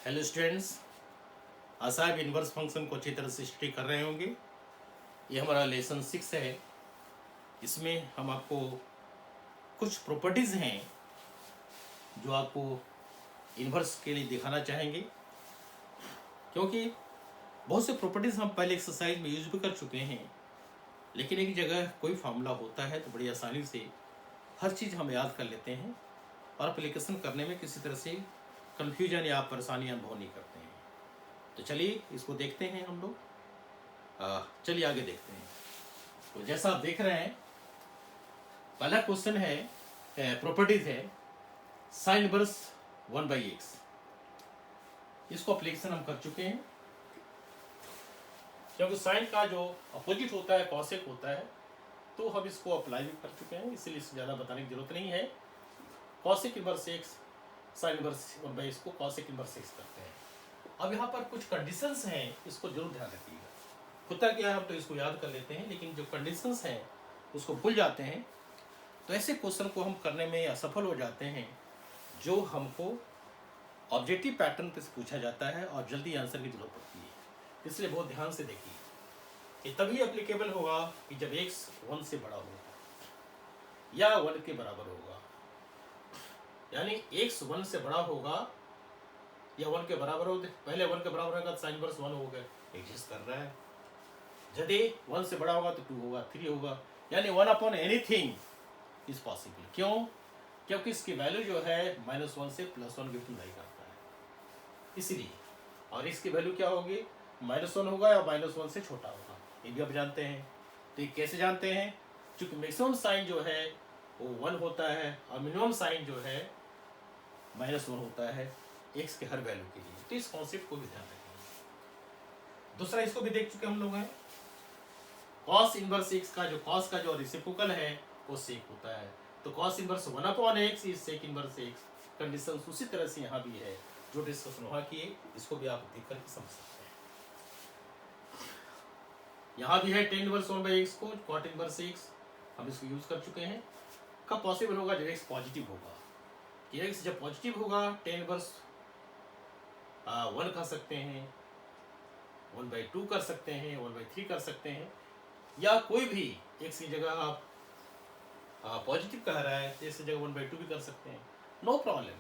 Hello students, आशा है inverse function को अच्छी तरह से स्टडी कर रहे होंगे। ये हमारा लेसन 6 है। इसमें हम आपको कुछ प्रॉपर्टीज़ हैं जो आपको इनवर्स के लिए दिखाना चाहेंगे, क्योंकि बहुत से प्रॉपर्टीज़ हम पहले एक्सरसाइज में यूज भी कर चुके हैं। लेकिन एक जगह कोई फार्मूला होता है तो बड़ी आसानी से हर चीज़ हम याद कर लेते हैं और एप्लीकेशन करने में किसी तरह से कन्फ्यूजन या परेशानी अनुभव नहीं करते हैं। तो चलिए इसको देखते हैं हम लोग। चलिए आगे देखते हैं। तो जैसा आप देख रहे हैं, पहला क्वेश्चन है, प्रॉपर्टीज है साइन इनवर्स 1/x। इसको एप्लीकेशन हम कर चुके हैं, क्योंकि साइन का जो अपोजिट होता है कॉसेक होता है, तो हम इसको अप्लाई भी कर चुके हैं, इसलिए इससे ज़्यादा बताने की जरूरत नहीं है। Cosec inverse x sine inverse 1/x को कॉसेक इनवर्स x करते हैं। अब यहाँ पर कुछ कंडीशंस हैं, इसको जरूर ध्यान रखिएगा। होता क्या है, हम तो इसको याद कर लेते हैं, लेकिन जो कंडीशंस हैं उसको भूल जाते हैं। तो ऐसे क्वेश्चन को हम करने में असफल हो जाते हैं जो हमको ऑब्जेक्टिव पैटर्न पे पूछा जाता है और जल्दी आंसर की जरूरत पड़ती है। इसलिए बहुत ध्यान से देखिए कि तभी एप्लीकेबल होगा कि जब x 1 से बड़ा होगा या 1 के बराबर होगा। यानी x 1 से बड़ा होगा या 1 के बराबर हो, पहले 1 के बराबर होगा तो साइन इनवर्स 1 हो गया, एग्जिस्ट कर रहा है। यदि 1 से बड़ा होगा तो 2 होगा, 3 होगा, यानी 1/anything इज पॉसिबल। क्यों? क्योंकि इसकी वैल्यू जो है -1 से +1 की अप्लाई करता है, इसीलिए। और इसकी वैल्यू क्या होगी? -1 होगा या -1 से छोटा होगा, ये भी आप जानते हैं। तो ये कैसे जानते हैं? चूंकि मैक्सिमम साइन जो है वो 1 होता है और मिनिमम साइन जो है -1 होता है x के हर वैल्यू के लिए। तो इस कॉन्सेप्ट को भी ध्यान रखेंगे। दूसरा, इसको भी देख चुके हम लोग हैं, cos इनवर्स x का जो रेसिप्रोकल है वो सेक होता है। तो cos inverse 1/x is sec inverse x। Condition उसी तरह से यहाँ भी है जो डिस्कशन वहाँ किए, इसको भी आप देख कर समझ सकते हैं। यहाँ भी है tan इनवर्स 1/x को cot इनवर्स x, हम इसको यूज कर चुके हैं। कब पॉसिबल होगा? जब x पॉजिटिव होगा। कि x जब पॉजिटिव होगा tan इनवर्स 1 कर सकते हैं, 1/2 कर सकते हैं, 1/3 कर सकते हैं, या कोई भी x की जगह आप पॉजिटिव कह रहा है तो इस जगह 1/2 भी कर सकते हैं, नो प्रॉब्लम।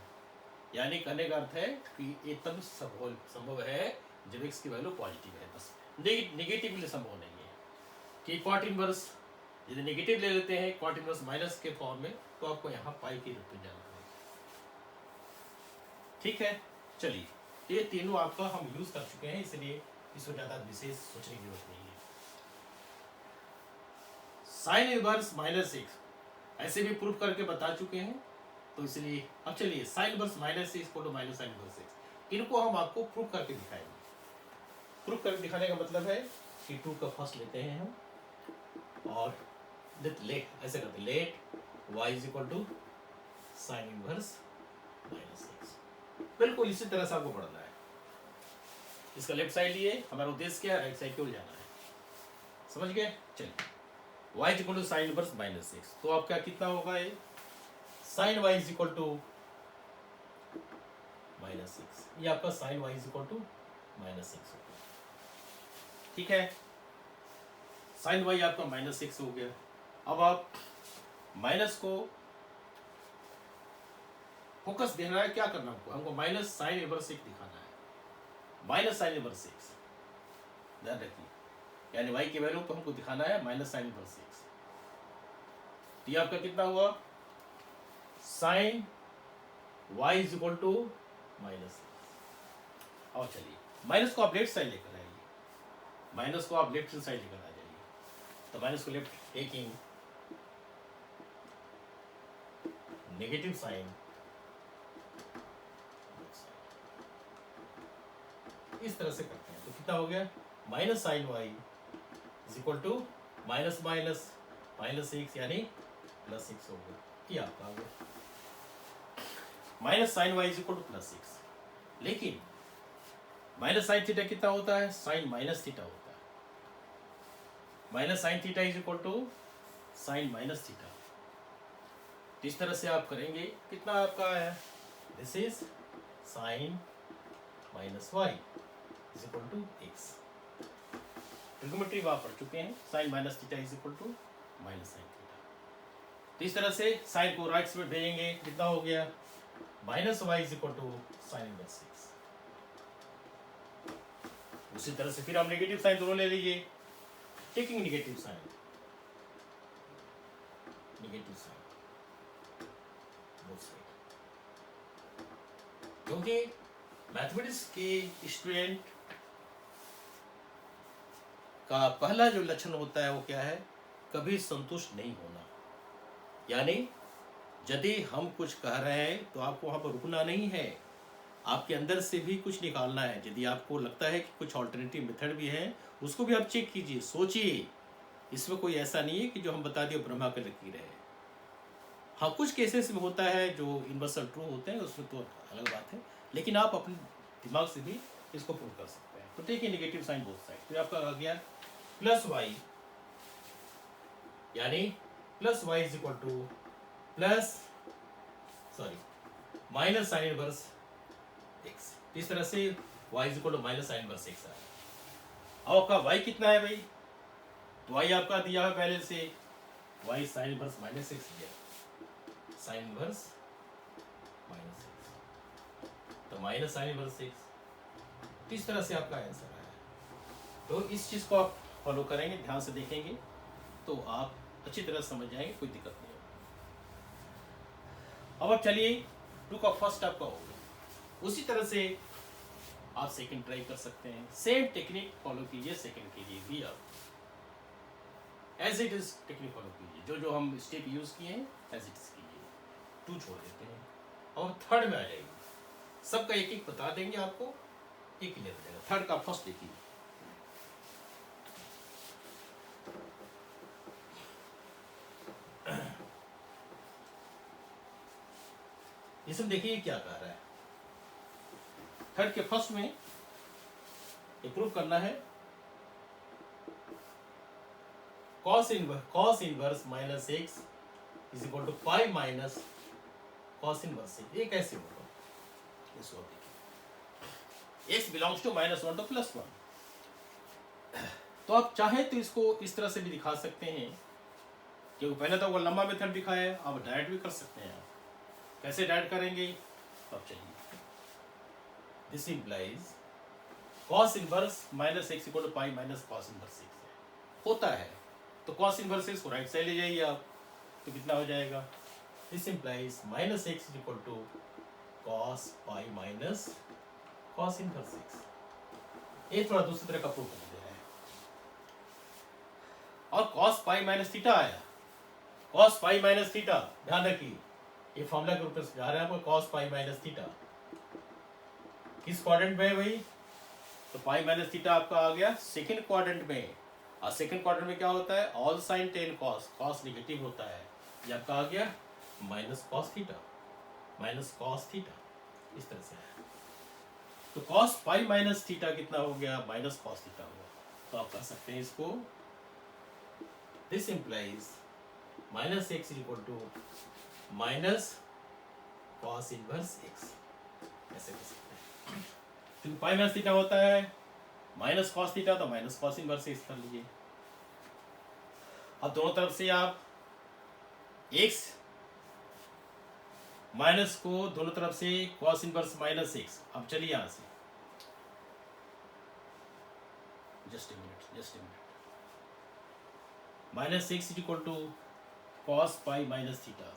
यानी कहने का अर्थ है कि ये तब संभव है जब x की वैल्यू पॉजिटिव है, बस नेगेटिवली संभव नहीं है। कि cot इनवर्स यदि नेगेटिव ले लेते हैं cot इनवर्स माइनस के फॉर्म में, तो आपको यहाँ पाई के रूप में जाना पड़ेगा। ठीक है, चलिए ये तीनों आपका हम यूज कर चुके हैं, इसलिए इसको ज्यादा विशेष सोचने की जरूरत नहीं है। साइन इनवर्स -6 ऐसे भी प्रूफ करके बता चुके हैं, तो इसलिए अब चलिए साइन इनवर्स -6 को माइनस साइन इनवर्स 6, इनको हम आपको प्रूफ करके दिखाएंगे। प्रूफ करके दिखाने का मतलब है कि 2 का फर्स्ट लेते हैं हम और लेट ऐसे करते हैं, लेट y = साइन इनवर्स -6। बिल्कुल इसी तरह से आपको पढ़ना है। इसका लेफ्ट साइड लिए, हमारा उद्देश्य क्या है? राइट साइड की ओर जाना है, समझ गए? चलिए y = साइन इनवर्स -6, तो आपका कितना होगा? ये साइन y = -6, ये आपका साइन y = -6 होगा। ठीक है, साइन y आपका -6 हो गया। अब आप माइनस को फोकस देना है, क्या करना हमको माइनस साइन इनवर्स 6 दिखाना है, माइनस साइन इनवर्स 6, ध्यान रखिए। यानी y की वैल्यू को हमको दिखाना है माइनस साइन इनवर्स 6। तो ये आपका कितना हुआ? Sine y = -6। और चलिए माइनस को आप लेफ्ट साइड लेकर आइए, माइनस को आप लेफ्ट साइड लेकर आ जाइए। तो माइनस को लेफ्ट टेकिंग नेगेटिव साइन, इस तरह से करते हैं। तो कितना हो गया? Minus sine y = minus minus -6 यानी +6 हो गया। ये आपका हो गया माइनस साइन y = +6। लेकिन माइनस साइन थीटा कितना होता है? साइन माइनस थीटा होता है। Minus sine theta = sine minus theta. तो इस तरह से आप करेंगे, कितना आपका है? This is sine minus y is equal to x. Trigonometry आप पढ़ चुके हैं, sine minus theta is equal to minus sine theta. तो इस तरह से साइन को राइट में भेजेंगे, कितना हो गया minus y is equal to sine inverse x. उसी तरह से फिर आप नेगेटिव साइन दोनों ले लीजिए, taking negative sign both side, क्योंकि मैथमेटिक्स के स्टूडेंट का पहला जो लक्षण होता है वो क्या है, कभी संतुष्ट नहीं होना। यानी यदि हम कुछ कह रहे हैं तो आपको वहां पर रुकना नहीं है, आपके अंदर से भी कुछ निकालना है। यदि आपको लगता है कि कुछ ऑल्टरनेटिव मेथड भी है, उसको भी आप चेक कीजिए, सोचिए। इसमें कोई ऐसा नहीं है कि जो हम बता दिए ब्रह्मा के लकीर है। हाँ, कुछ केसेस में होता है जो यूनिवर्सल ट्रू होते हैं, उसमें तो अलग बात है, लेकिन आप अपने दिमाग से भी इसको प्रूव कर सकते हैं। तो take a negative sign both side, तो आपका आ गया प्लस वाई, यानी plus y is equal to minus sine inverse x. इस तरह से y is equal to minus sine inverse x है। अब आपका y कितना है भाई, तो y आपका दिया है पहले से, y sine inverse minus x दिया, साइन इनवर्स माइनस एक्स, तो माइनस साइन इनवर्स एक्स। इस तरह से आपका आंसर आया। तो इस चीज को आप फॉलो करेंगे, ध्यान से देखेंगे, तो आप अच्छी तरह समझ जाएंगे, कोई दिक्कत नहीं होगी। अब चलिए टू का फर्स्ट आपका हो गया, उसी तरह से आप सेकंड ट्राई कर सकते हैं। सेम टेक्निक फॉलो कीजिए, सेकंड कीजिए भी आप as it is technique follow कीजिए, जो जो हम स्टेप यूज किए हैं एज इट इज कीजिए, टू छोड़ देते हैं और थर्ड में आ जाएगी। सबका एक एक बता देंगे आपको, एक क्लियर हो जाएगा। थर्ड का फर्स्ट देखिए, इसमें देखिए क्या कह रहा है। थर्ड के फर्स्ट में प्रूव करना है cos inverse minus x is equal to pi minus cos inverse x. ये कैसे होगा, इसको देखिए, x belongs to minus one to plus one. तो आप चाहे तो इसको इस तरह से भी दिखा सकते हैं, क्योंकि पहले तो वो लंबा मेथड दिखाया है, आप डायरेक्ट भी कर सकते हैं। आप कैसे डायरेक्ट करेंगे, अब चलिए, this implies cos inverse minus x equal to pi minus cos inverse x होता है। तो cos इनवर्स एक्स को राइट साइड ले जाइए आप, तो कितना हो जाएगा, this implies minus x equal to cos pi minus cos inverse x. ये थोड़ा दूसरी तरह का प्रूफ कर दे रहा है। और cos पाई माइनस थीटा आया, cos पाई माइनस थीटा, ध्यान रखिए ये फॉर्मूला के रूप में समझा रहे हैं आपको। cos पाई माइनस थीटा किस क्वाड्रेंट में है भाई, तो पाई माइनस थीटा आपका आ गया सेकंड क्वाड्रेंट में। और सेकंड क्वाड्रेंट में क्या होता है, all sine tan cos, cos negative होता है, ये आपका आ गया minus cos theta, minus cos theta, इस तरह से। तो कॉस पाई माइनस थीटा कितना हो गया, माइनस कॉस थीटा हुआ। तो आप कह सकते हैं इसको, this implies minus x equal to minus cos inverse x, ऐसे कर सकते हैं। क्योंकि पाई माइनस थीटा होता है माइनस कॉस थीटा, तो माइनस कॉस इनवर्स एक्स कर लीजिए। अब दोनों तरफ से आप एक्स माइनस को दोनों तरफ से कॉस इनवर्स माइनस एक्स। अब चलिए यहां से, just a minute, minus x equal to cos pi minus theta,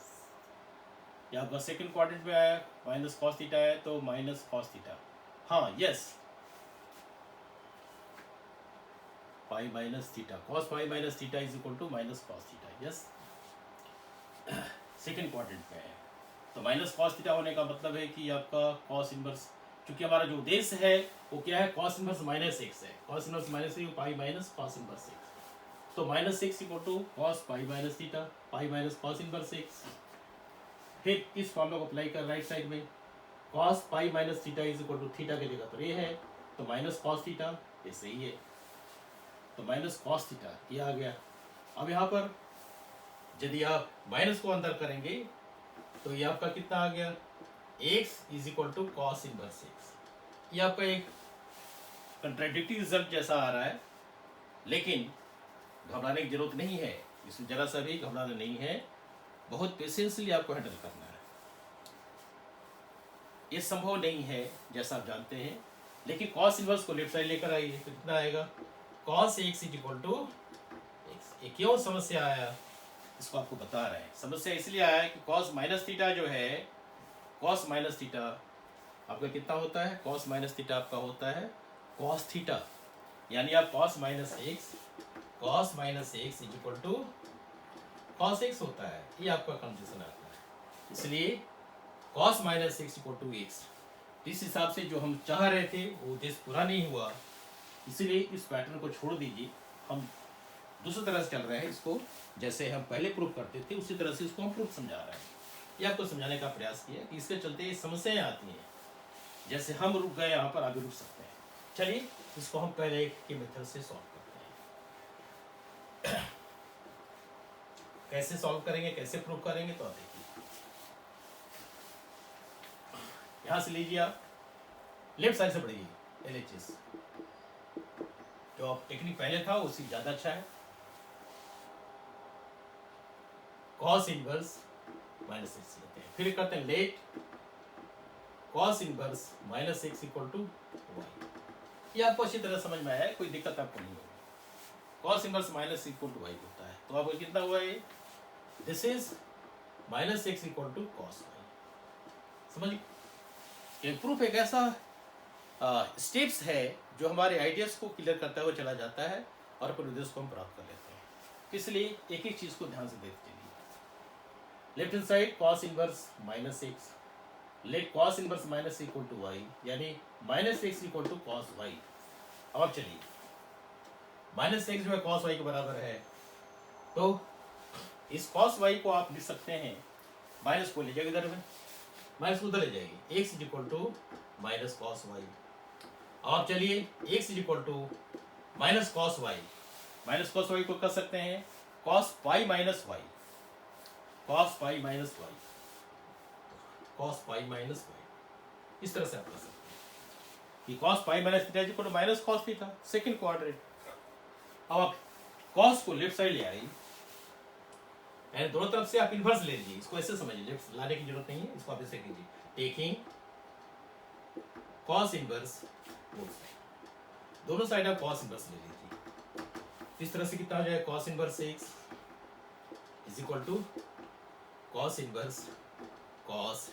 या आपका सेकंड क्वाड्रेंट में आया, माइनस कॉस थीटा है तो माइनस कॉस थीटा, हाँ yes, pi minus theta, cos pi minus theta is equal to minus cos theta, yes, second quadrant में है। तो माइनस कॉस थीटा होने का मतलब है कि आपका कॉस इनवर्स, क्योंकि हमारा जो उद्देश्य है वो क्या है, कॉस इनवर्स माइनस एक्स है, cos inverse minus x, pi minus cos inverse x. तो minus x equal to cos pi minus theta, pi minus cos inverse x. फिर इस फॉर्मूला को अप्लाई कर राइट साइड में, cos pi minus theta is equal to theta की जगह पर ये है, तो माइनस कॉस थीटा, ये सही है, तो माइनस कॉस थीटा ये आ गया। अब यहाँ पर यदि आप माइनस को अंदर करेंगे तो ये आपका कितना आ गया, x is equal to cos inverse x, ये आपका एक कंट्राडिक्टरी रिजल्ट जैसा आ रहा है, लेकिन घबराने की जरूरत नहीं है, इसमें जरा सा भी घबराना नहीं है, बहुत पेशेंसली आपको हैंडल करना है। ये संभव नहीं है जैसा आप जानते हैं, लेकिन कॉस इनवर्स को लेफ्ट साइड लेकर आइए तो कितना आएगा, cos x is equal to x. ये क्यों समस्या आया इसको आपको बता रहे हैं। समस्या इसलिए आया है कि कॉस माइनस थीटा जो है, कॉस माइनस थीटा आपका कितना होता है, कॉस माइनस थीटा आपका होता है कॉस थीटा, यानी आप cos minus x is equal to cos x होता है, ये आपका कंफ्यूजन आता है। इसलिए cos minus x equal to x, इस हिसाब से जो हम चाह रहे थे वो उद्देश्य पूरा नहीं हुआ, इसलिए इस पैटर्न को छोड़ दीजिए। हम दूसरी तरह से चल रहे हैं, इसको जैसे हम पहले प्रूफ करते थे उसी तरह से इसको हम प्रूफ समझा रहे हैं। ये आपको समझाने का प्रयास किया कि इसके चलते समस्याएं आती हैं, जैसे हम रुक गए यहाँ पर आगे रुक सकते हैं। चलिए इसको हम पहले एक के मेथड से सॉल्व करते हैं। कैसे सॉल्व करेंगे, कैसे प्रूफ करेंगे, तो आप देखिए यहाँ से लीजिए, आप लेफ्ट साइड से पढ़िए LHS, जो आप टेक्निक पहले था उसी ज़्यादा अच्छा है। कॉस इनवर्स माइनस एक्स लेते हैं, फिर करते हैं let cos inverse minus x equal to y. ये आपको अच्छी तरह समझ में आया है, कोई दिक्कत आपको नहीं होगी। Cos inverse minus equal to y होता है, तो आपको कितना हुआ है, this is minus x equal to cos y. समझिए, एक प्रूफ एक ऐसा स्टेप्स है जो हमारे आइडियाज को क्लियर करता हुआ चला जाता है और अपने उद्देश्य को हम प्राप्त कर लेते हैं। इसलिए एक एक चीज को ध्यान से देखते चलिए। Left hand side cos inverse minus x, let cos inverse minus equal to y, यानी minus x equal to cos y. अब चलिए माइनस एक्स जो है कॉस वाई के बराबर है, तो इस कॉस वाई को आप लिख सकते हैं, माइनस को ले जाएगी इधर में, माइनस उधर ले जाएगी, x is equal to minus cos y. अब चलिए x is equal to minus cos y, minus cos y को कर सकते हैं cos pi minus y, cos pi minus y, cos pi minus y. इस तरह से आप कर सकते हैं कि cos pi minus theta is equal to minus cos theta, second quadrant. अब आप कॉस को लेफ्ट साइड ले आइए, यानी दोनों तरफ से आप इन्वर्स ले लीजिए, इसको ऐसे समझिए, लेफ्ट लाने की जरूरत नहीं है, इसको आप ऐसे कीजिए, टेकिंग कॉस इनवर्स दोनों साइड आप कॉस इनवर्स ले लीजिए। इस तरह से कितना हो जाएगा, cos inverse x is equal to cos inverse cos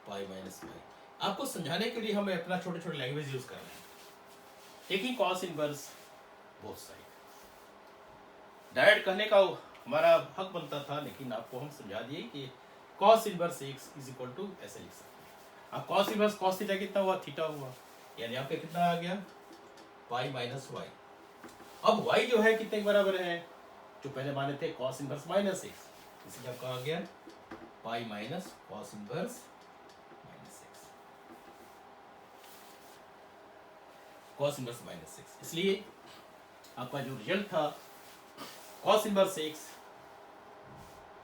pi minus pi. आपको समझाने के लिए हम अपना छोटे छोटे लैंग्वेज यूज कर रहे हैं। Taking cos inverse both side, direct करने का हमारा हक बनता था, लेकिन आपको हम समझा दिए कि cos inverse x is equal to ऐसे लिख सकते हैं। अब कॉस इनवर्स कॉस थीटा कितना हुआ, थीटा हुआ, यानी आपका कितना आ गया, पाई माइनस वाई। अब वाई जो है कितने के बराबर है, जो पहले माने थे कॉस इनवर्स माइनस एक्स, इसलिए आपका आ गया pi minus cos inverse minus x, cos inverse minus x. इसलिए आपका जो रिजल्ट था कॉस इनवर्स एक्स,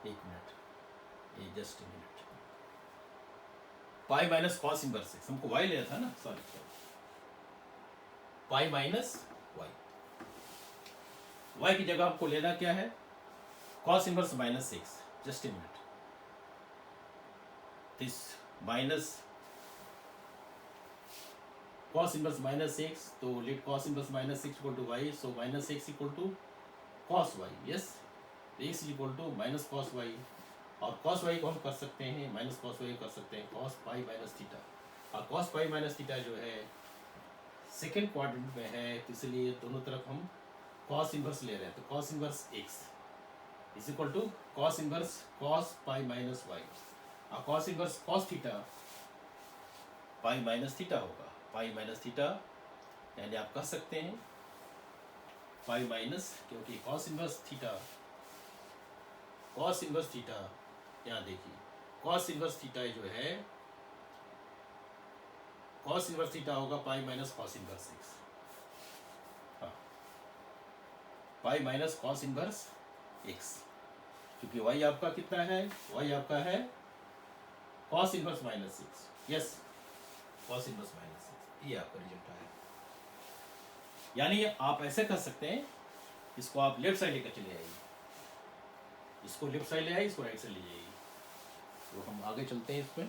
एक मिनट, ये just a minute, pi minus cos inverse x, हमको वाई लेना था ना, sorry, pi minus y, y की जगह आपको लेना क्या है, cos inverse minus x, just a minute, this minus cos inverse minus x, तो let cos inverse minus x equal to Y, so minus x equal to cos y, yes, x equal to minus cos y, और cos y को हम कर सकते हैं minus cos Y कर सकते हैं कॉस पाई माइनस थीटा, और कॉस पाई माइनस थीटा जो है सेकेंड क्वाड्रेंट में है, तो इसलिए दोनों तरफ हम कॉस इनवर्स ले रहे हैं, तो cos inverse x is equal to cos inverse cos pi minus y, और cos inverse cos theta pi minus theta होगा, पाई माइनस थीटा, यानी आप कर सकते हैं पाई माइनस, क्योंकि कॉस इनवर्स थीटा यहाँ देखिए कॉस इनवर्स थीटा जो है कॉस इनवर्स थीटा होगा pi minus cos inverse x, हाँ, pi minus cos inverse x, क्योंकि वाई आपका कितना है, वाई आपका है cos inverse minus x, yes, cos inverse minus x, ये आपका रिजल्ट आया। यानी आप ऐसे कर सकते हैं, इसको आप लेफ्ट साइड लेकर चले आइए, इसको लेफ्ट साइड ले आइए, इसको राइट साइड ले जाइए। तो हम आगे चलते हैं इसमें।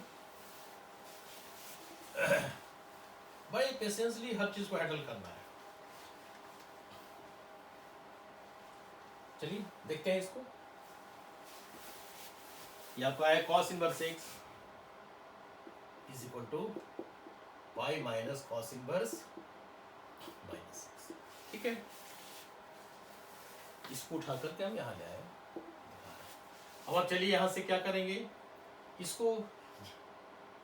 भाई पेशेंसली हर चीज को हैंडल करना है। चलिए देखते हैं इसको। ये आपका है cos inverse x is equal to y minus cos inverse minus x। ठीक है, इसको उठा करके हम यहाँ ले आए। अब आप चलिए यहाँ से क्या करेंगे, इसको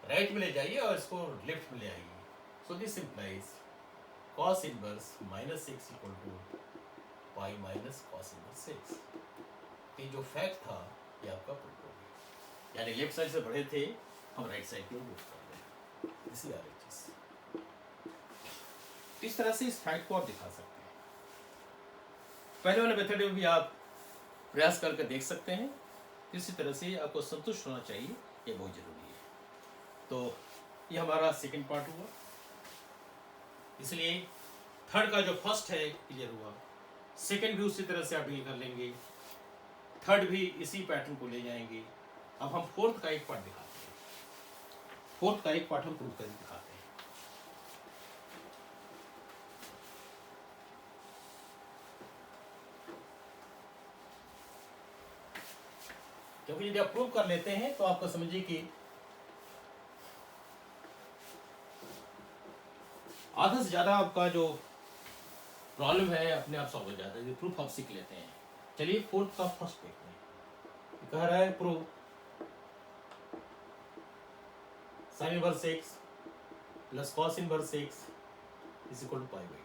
राइट में ले जाइए और इसको लेफ्ट में ले आइए। So this implies cos inverse minus x equal to y minus cos inverse x। ये जो फैक्ट था ये आपका प्रूफ हो गया, यानी लेफ्ट साइड से बढ़े थे, हम राइट साइड की ओर मूव कर रहे हैं। इसी वाली चीज, इस तरह से इस फैक्ट को आप दिखा सकते हैं। पहले वाले मेथड में भी आप प्रयास करके देख सकते हैं। इसी तरह से आपको संतुष्ट होना चाहिए, ये बहुत जरूरी है। तो ये हमारा सेकंड पार्ट हुआ, इसलिए थर्ड का जो फर्स्ट है क्लियर हुआ, सेकंड भी उसी तरह से आप डील कर लेंगे, थर्ड भी इसी पैटर्न को ले जाएंगे। अब हम फोर्थ का एक पार्ट दिखाते हैं, फोर्थ का एक पार्ट हम प्रूव करके दिखाते हैं। क्योंकि यदि आप प्रूव कर लेते हैं तो आपको समझिए कि आधा से ज्यादा आपका जो प्रॉब्लम है अपने आप सॉल्व हो जाता है, प्रूफ आप सीख लेते हैं। चलिए फोर्थ का फर्स्ट देखते हैं। कह रहा है prove sine inverse x plus cos inverse x is equal to pi by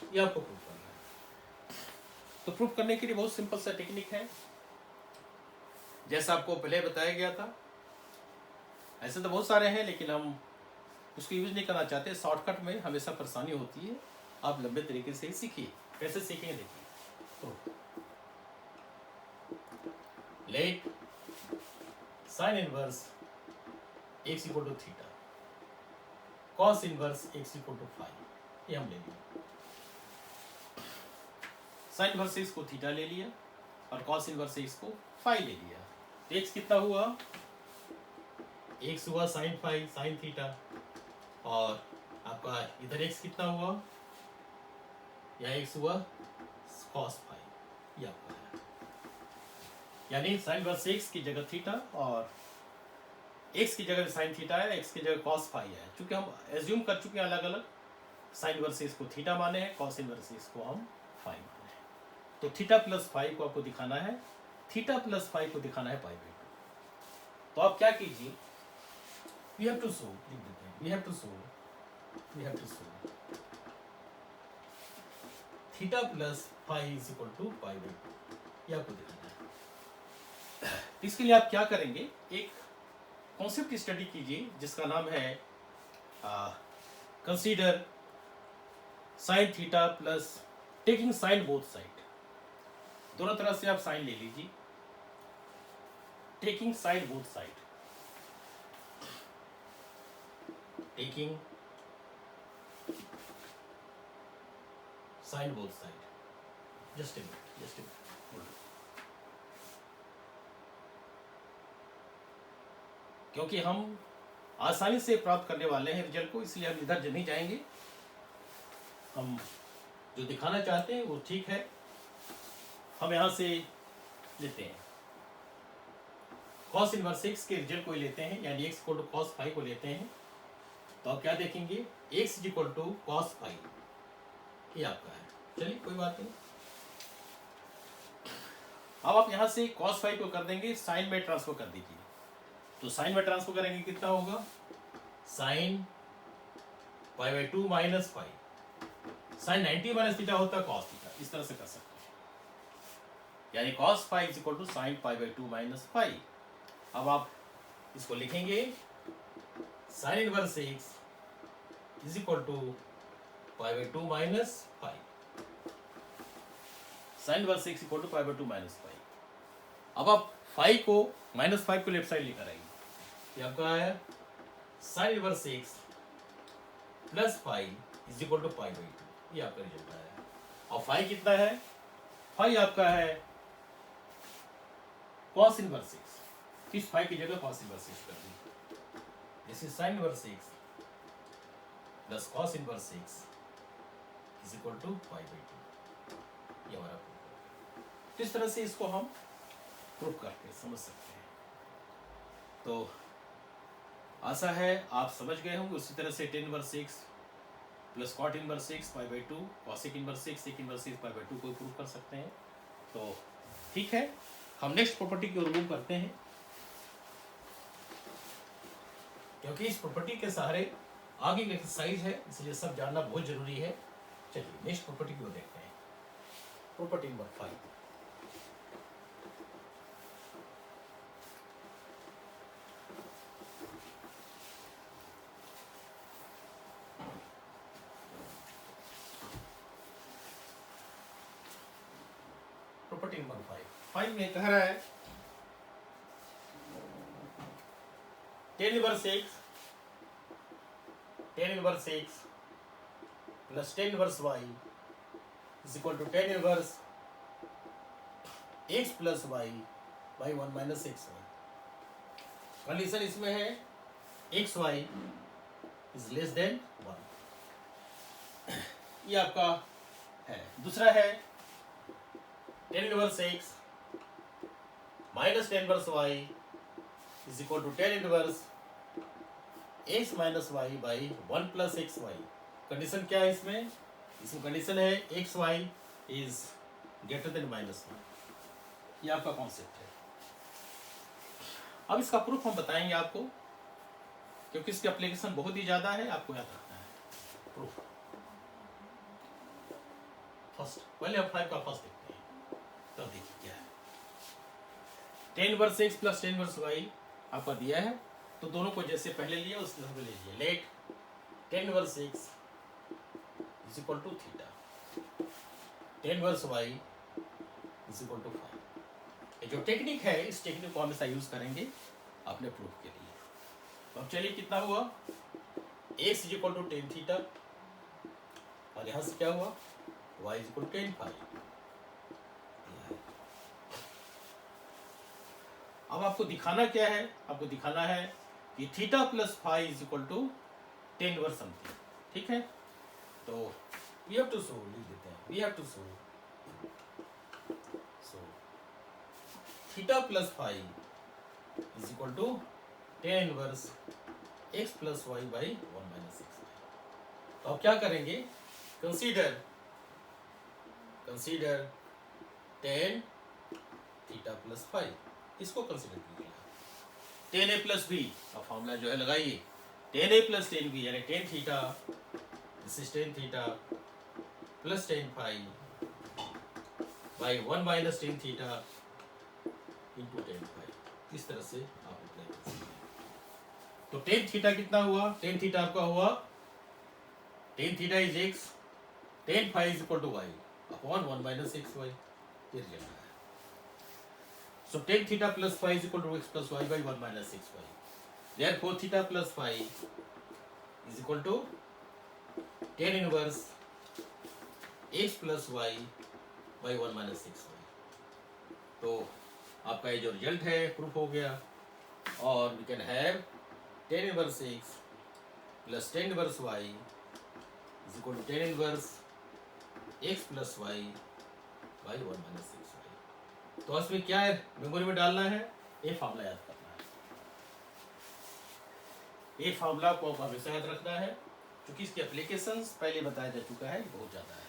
2। ये आपको प्रूव करना है। तो प्रूव करने के लिए बहुत सिंपल सा टेक्निक है, जैसा आपको पहले बताया गया था। ऐसे तो बहुत सारे हैं, लेकिन हम उसको यूज नहीं करना चाहते। शॉर्टकट में हमेशा परेशानी होती है, आप लंबे तरीके से ही सीखिए। कैसे सीखेंगे देखिए। Let sine inverse x equal to theta, cos inverse x equal to phi, ये हम ले लिया। साइन इनवर्स x को थीटा ले लिया और कॉस इनवर्स x को फाई ले लिया। तो x कितना हुआ, x हुआ साइन फाई साइन थीटा, और आपका इधर x कितना हुआ, या x हुआ कॉस फाई। ये आपका है, यानी साइन इनवर्स x की जगह थीटा और x की जगह साइन थीटा है, x की जगह कॉस फाई है। चूंकि हम एज्यूम कर चुके हैं अलग अलग, साइन इनवर्स x को थीटा माने हैं, कॉस इनवर्स x को हम फाई माने हैं। तो थीटा प्लस फाई को आपको दिखाना है, थीटा प्लस फाई को दिखाना है पाई बाई 2। तो आप क्या कीजिए, वी हैव टू शो, लिख देते हैं, we have to show theta plus phi is equal to pi by 2। ये आपको दिखाना है। इसके लिए आप क्या करेंगे, एक कॉन्सेप्ट स्टडी कीजिए जिसका नाम है consider sine theta plus taking sine both side. दोनों तरह से आप साइन ले लीजिए, taking sine both side, taking sine both side. Just a minute, क्योंकि हम आसानी से प्राप्त करने वाले हैं रिजल्ट को, इसलिए हम इधर नहीं जाएंगे। हम जो दिखाना चाहते हैं वो ठीक है, हम यहाँ से लेते हैं cos इनवर्स x के रिजल्ट को लेते हैं, यानी x equal to cos phi को लेते हैं। तो आप क्या देखेंगे, x equal to cos phi, ये आपका है। चलिए कोई बात नहीं। अब आप यहाँ से cos फाई को कर देंगे, साइन में ट्रांसफर कर दीजिए। तो साइन में ट्रांसफर करेंगे कितना होगा, sine pi by 2 minus phi. Sine 90 minus theta होता है कॉस थीटा, इस तरह से कर सकते हैं, यानी cos phi is equal to sine pi by 2 minus phi. अब आप इसको लिखेंगे, sine inverse x is equal to pi by 2 minus phi, sine inverse x equal to pi by 2 minus phi. अब आप फाई को माइनस फाइव को left side लेकर आएंगे, ये आपका है sine inverse x plus five is equal to pi by two, ये आपका रिजल्ट आया। और फाइव कितना है, फाइव आपका है cos इनवर्स 6, इस फाइव की जगह cos इनवर्स 6 कर दी, this is sin inverse 6 plus cos inverse 6 is equal to pi by two, ये हमारा प्रूफ। किस तरह से इसको हम प्रूफ करके समझ सकते हैं, तो आशा है आप समझ गए होंगे। उसी तरह से tan inverse 6 plus cot inverse 6 pi by to, cosec inverse 6 sec inverse 6 pi by to को प्रूफ कर सकते हैं। तो ठीक है, हम नेक्स्ट प्रॉपर्टी को रिमूव करते हैं, क्योंकि इस प्रॉपर्टी के सहारे आगे की एक्सरसाइज है, इसलिए सब जानना बहुत जरूरी है। चलिए नेक्स्ट प्रॉपर्टी को देखते हैं, प्रॉपर्टी नंबर 5। प्रॉपर्टी नंबर 5 में कह रहा है tan inverse 6 plus tan inverse y is equal to tan inverse x plus y by 1 minus x y. Condition इसमें है x y is less than 1, ये आपका है। दूसरा है tan inverse x minus tan inverse y is equal to tan inverse x minus y by 1 plus x y. Condition क्या है इसमें कंडीशन है x y is greater than minus 1, ये आपका कॉन्सेप्ट है। अब इसका प्रूफ हम बताएंगे आपको, क्योंकि इसकी एप्लीकेशन बहुत ही ज्यादा है, आपको याद रखना है। प्रूफ फर्स्ट, पहले आप 5 का फर्स्ट देखते हैं, तब देखिए क्या है। tan inverse x plus tan inverse y आपका दिया है, तो दोनों को जैसे पहले लिया उसके तरह ले लीजिए। Let tan inverse x is equal to theta, tan inverse y is equal to 5। ये जो टेक्निक है, इस टेक्निक को हमेशा यूज करेंगे अपने प्रूफ के लिए। तो अब चलिए कितना हुआ, x is equal to tan theta, और यहां से क्या हुआ y is equal to tan phi. अब आपको दिखाना क्या है, आपको दिखाना है कि theta plus phi is equal to tan inverse something, ठीक है। तो वी हैव टू शो, लिख देते हैं, we have to show theta plus phi is equal to tan inverse x plus y by 1 minus x y. तो अब क्या करेंगे, consider tan theta plus phi, इसको कंसीडर कीजिए। tan a प्लस बी, अब फॉर्मूला जो है लगाइए, tan a plus tan b यानी tan theta, this is tan theta plus tan phi by 1 minus tan theta into tan phi. इस तरह से आप अप्लाई कर सकते हैं। तो tan थीटा कितना हुआ, tan थीटा आपका हुआ tan theta is x, tan phi is equal to y upon 1 minus x y, ये रिजल्ट है। So tan theta plus phi is equal to x plus y by 1 minus 6y. Therefore theta plus phi is equal to tan inverse x plus y by 1 minus 6y. तो आपका ये जो result है proof हो गया, और we can have tan inverse x plus tan inverse y is equal to tan inverse x plus y by 1 minus 6y. तो इसमें क्या है, मेमोरी में डालना है, ये फार्मूला याद करना है, ये फार्मूला को हमेशा याद रखना है, क्योंकि इसकी एप्लीकेशंस पहले बताया जा चुका है, बहुत ज्यादा है।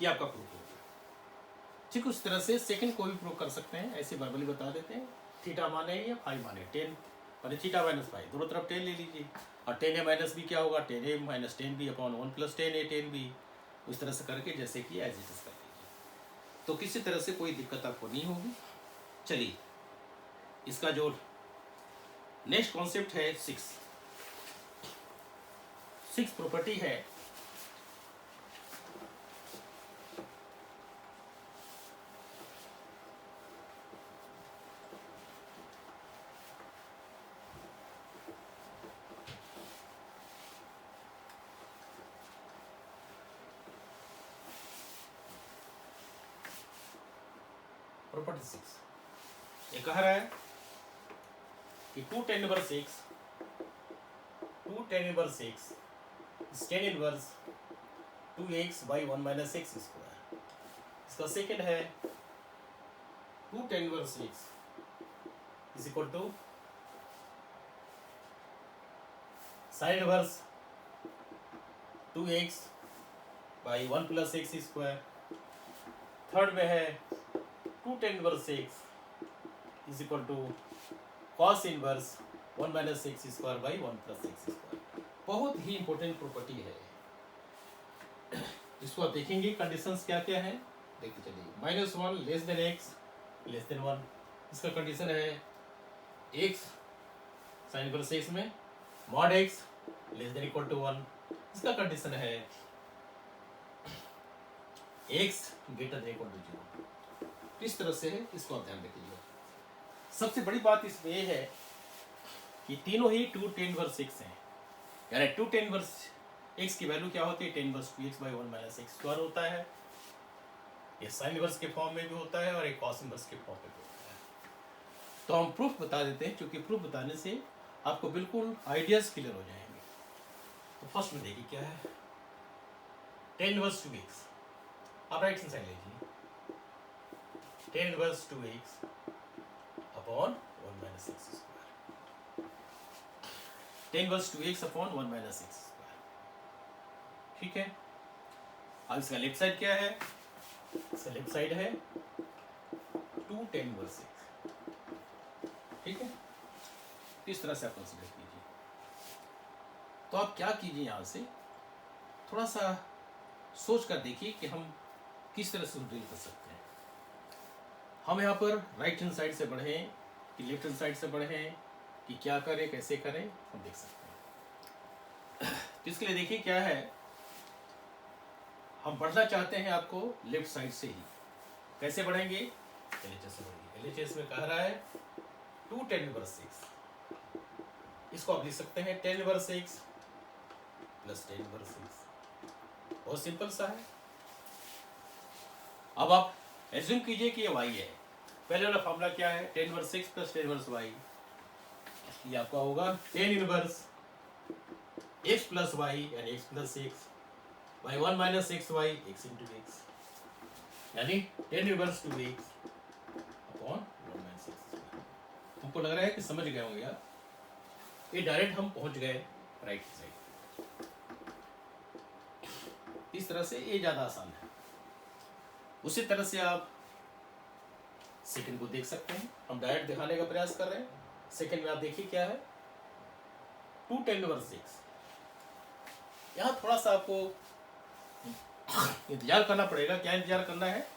ये आपका प्रूफ होगा। ठीक उस तरह से सेकंड को भी प्रूव कर सकते हैं, ऐसे वर्बली बता देते हैं। थीटा माने या फाई माने, टेन माने थीटा माइनस फाई, दोनों तरफ टेन ले लीजिए, और टेन ए माइनस बी क्या होगा, tan A minus tan B upon 1 plus tan A tan B, उस तरह से करके जैसे कि एज इट इज कर लीजिए, तो किसी तरह से कोई दिक्कत आपको नहीं होगी। चलिए इसका जो नेक्स्ट कॉन्सेप्ट है, सिक्स प्रॉपर्टी है प्रॉपर्टी 6 ये कह रहा है कि 2 tan inverse x is tan inverse 2x by 1 minus x square. इसका सेकेंड है 2 tan inverse x is equal to sin inverse 2x by 1 plus x square. Third में है 2 tan inverse x is equal to cos inverse 1 minus x square by 1 plus x square. बहुत ही important property है, इसको आप देखेंगे conditions क्या क्या है, देखते चलिए। -1 less than x less than 1, इसका कंडीशन है x साइन इनवर्स x में mod x less than equal to 1, इसका कंडीशन है x greater than equal to 0। इस तरह से है, इसको आप ध्यान रखिएगा। सबसे बड़ी बात इसमें यह है कि तीनों ही 2 tan इनवर्स x हैं, यानी 2 tan इनवर्स x की वैल्यू क्या होती है, tan inverse 2x by 1 minus x square होता है। ये साइन इनवर्स के फॉर्म में भी होता है और एक कॉस इनवर्स के फॉर्म में भी होता है। तो हम प्रूफ बता देते हैं, क्योंकि प्रूफ बताने से आपको बिल्कुल आइडियाज क्लियर हो जाएंगे। तो फर्स्ट में देखिए क्या है, tan इनवर्स 2x, आप राइट हैंड साइड लीजिए, tan inverse 2x upon 1 minus x square, tan inverse 2x upon 1 minus x square. ठीक है, अब इसका लेफ्ट साइड क्या है, इसका लेफ्ट साइड है 2 tan इनवर्स x। ठीक है, इस तरह से आप कंसीडर कीजिए। तो आप क्या कीजिए, यहां से थोड़ा सा सोच कर देखिए कि हम किस तरह से डील कर सकते हैं। हम यहाँ पर राइट हैंड साइड से बढ़ें कि लेफ्ट हैंड साइड से बढ़ें कि क्या करें, कैसे करें, हम देख सकते हैं। तो इसके लिए देखिए क्या है, हम बढ़ना चाहते हैं आपको लेफ्ट साइड से ही। कैसे बढ़ेंगे, एलएचएस से बढ़ेंगे। एलएचएस में कह रहा है 2 tan इनवर्स x, इसको आप लिख सकते हैं tan inverse x plus tan inverse x। बहुत सिंपल सा है। अब आप एज्यूम कीजिए कि ये y है। पहले वाला फॉर्मूला क्या है, tan inverse x plus tan inverse y, ये आपका होगा tan inverse x plus y यानी x plus x by 1 minus xy x into x, यानी tan inverse 2x upon 1 minus x। हमको लग रहा है कि समझ गए होंगे आप, ये डायरेक्ट हम पहुंच गए राइट साइड। इस तरह से ये ज़्यादा आसान है। उसी तरह से आप सेकंड को देख सकते हैं, हम डायरेक्ट दिखाने का प्रयास कर रहे हैं। सेकंड में आप देखिए क्या है, 2 tan इनवर्स x। यहाँ थोड़ा सा आपको इंतजार करना पड़ेगा। क्या इंतजार करना है,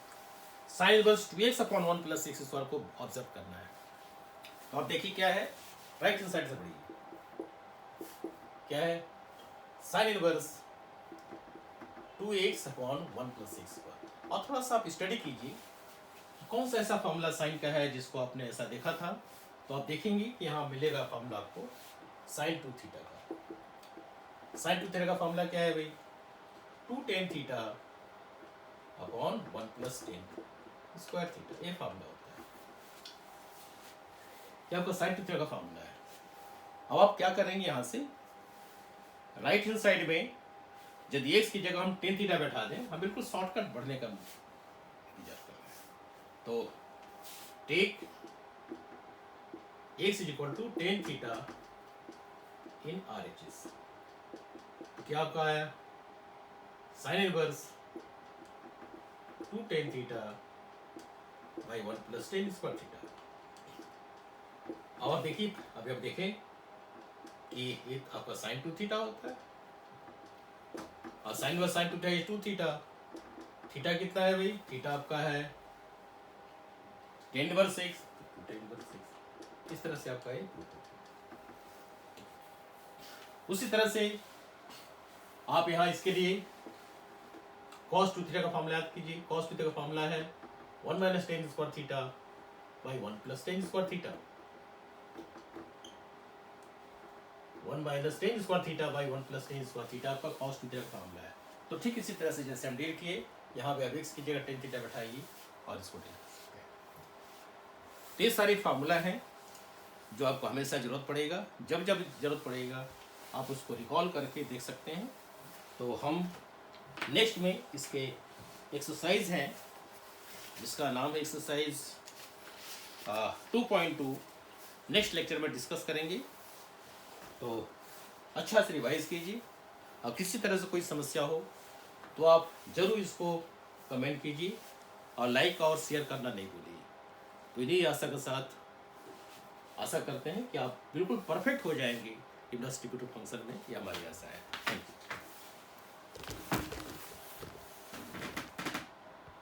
sine inverse 2x upon 1 plus x square को ऑब्जर्व करना है। तो आप देखिए क्या है, राइट हैंड साइड से बढ़िए, क्या है, sine inverse 2x upon 1 plus x square. और थोड़ा सा आप स्टडी कीजिए कौन सा ऐसा फॉर्मूला साइन का है जिसको आपने ऐसा देखा था। तो आप देखेंगे कि यहाँ मिलेगा फॉर्मूला आपको साइन 2 थीटा का। साइन 2 थीटा का फॉर्मूला क्या है भाई, 2 tan theta upon 1 plus tan square theta, ये फॉर्मूला होता है। ये आपका साइन 2 थीटा का फॉर्मूला है। अब आप क्या करेंगे, यहाँ से राइट हैंड साइड में यदि x की जगह हम tan थीटा बैठा दें, हम बिल्कुल शॉर्टकट बढ़ने का इंतजार कर रहे हैं। तो take x is equal to tan theta in RHS। क्या आपका आया, sine inverse 2 tan theta by 1 plus tan square theta. अब आप देखिए, अभी आप देखें कि ये आपका साइन 2 थीटा होता है और sine inverse sine 2 theta is 2 theta. Theta कितना है भाई, थीटा आपका है tan inverse x, tan inverse x। इस तरह से आपका ये। उसी तरह से आप यहाँ इसके लिए cos 2 थीटा का फॉर्मूला याद कीजिए। cos 2 थीटा का फॉर्मूला है 1 minus tan square theta by 1 plus tan square theta. 1 minus tan square theta by 1 plus tan square theta आपका cos 2 थीटा का फॉर्मूला है। तो ठीक इसी तरह से जैसे हम डील किए, यहाँ पे अब x की जगह tan थीटा बैठाइए और इसको डील कर सकते हैं। तो ये सारे फार्मूला हैं जो आपको हमेशा ज़रूरत पड़ेगा, जब जब ज़रूरत पड़ेगा आप उसको रिकॉल करके देख सकते हैं। तो हम नेक्स्ट में इसके एक्सरसाइज हैं जिसका नाम है एक्सरसाइज 2.2 नेक्स्ट लेक्चर में डिस्कस करेंगे। तो अच्छा से रिवाइज कीजिए और किसी तरह से कोई समस्या हो तो आप ज़रूर इसको कमेंट कीजिए और लाइक और शेयर करना नहीं भूलिए। तो इन्हीं आशा के साथ आशा करते हैं कि आप बिल्कुल परफेक्ट हो जाएंगे इंडस डिस्ट्रीब्यूटिव फंक्शन में, ये हमारी आशा है।